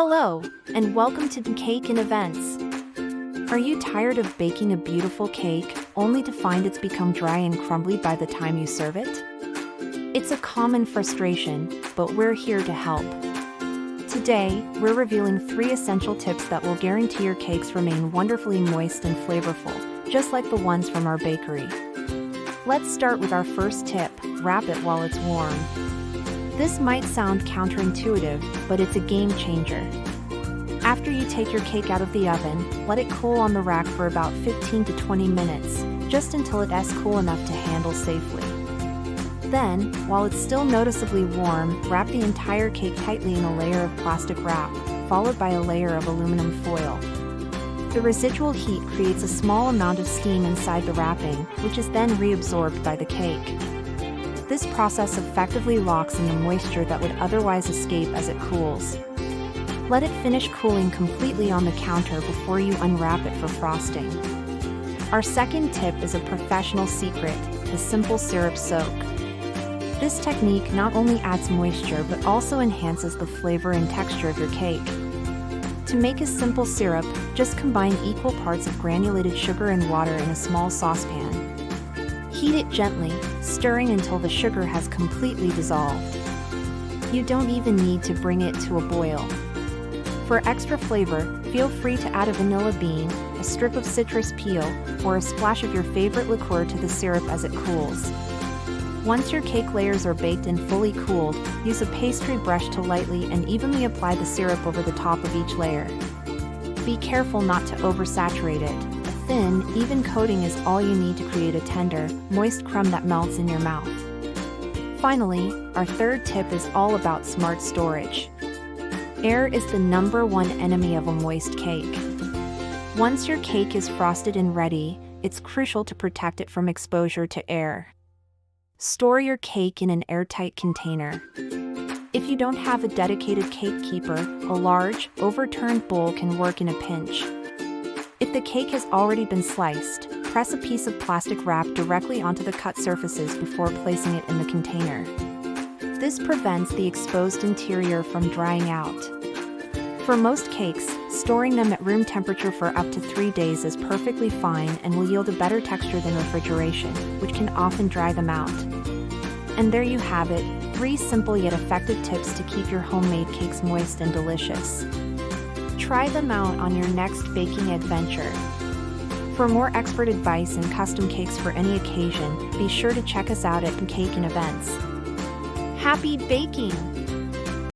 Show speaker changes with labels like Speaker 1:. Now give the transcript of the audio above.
Speaker 1: Hello, and welcome to Cake and Events. Are you tired of baking a beautiful cake, only to find it's become dry and crumbly by the time you serve it? It's a common frustration, but we're here to help. Today, we're revealing 3 essential tips that will guarantee your cakes remain wonderfully moist and flavorful, just like the ones from our bakery. Let's start with our first tip: wrap it while it's warm. This might sound counterintuitive, but it's a game changer. After you take your cake out of the oven, let it cool on the rack for about 15 to 20 minutes, just until it's cool enough to handle safely. Then, while it's still noticeably warm, wrap the entire cake tightly in a layer of plastic wrap, followed by a layer of aluminum foil. The residual heat creates a small amount of steam inside the wrapping, which is then reabsorbed by the cake. This process effectively locks in the moisture that would otherwise escape as it cools. Let it finish cooling completely on the counter before you unwrap it for frosting. Our second tip is a professional secret: the simple syrup soak. This technique not only adds moisture but also enhances the flavor and texture of your cake. To make a simple syrup, just combine equal parts of granulated sugar and water in a small saucepan. Heat it gently, stirring until the sugar has completely dissolved. You don't even need to bring it to a boil. For extra flavor, feel free to add a vanilla bean, a strip of citrus peel, or a splash of your favorite liqueur to the syrup as it cools. Once your cake layers are baked and fully cooled, use a pastry brush to lightly and evenly apply the syrup over the top of each layer. Be careful not to oversaturate it. A thin, even coating is all you need to create a tender, moist crumb that melts in your mouth. Finally, our third tip is all about smart storage. Air is the #1 enemy of a moist cake. Once your cake is frosted and ready, it's crucial to protect it from exposure to air. Store your cake in an airtight container. If you don't have a dedicated cake keeper, a large, overturned bowl can work in a pinch. If the cake has already been sliced, press a piece of plastic wrap directly onto the cut surfaces before placing it in the container. This prevents the exposed interior from drying out. For most cakes, storing them at room temperature for up to 3 days is perfectly fine and will yield a better texture than refrigeration, which can often dry them out. And there you have it, 3 simple yet effective tips to keep your homemade cakes moist and delicious. Try them out on your next baking adventure. For more expert advice and custom cakes for any occasion, be sure to check us out at Cake and Events. Happy baking!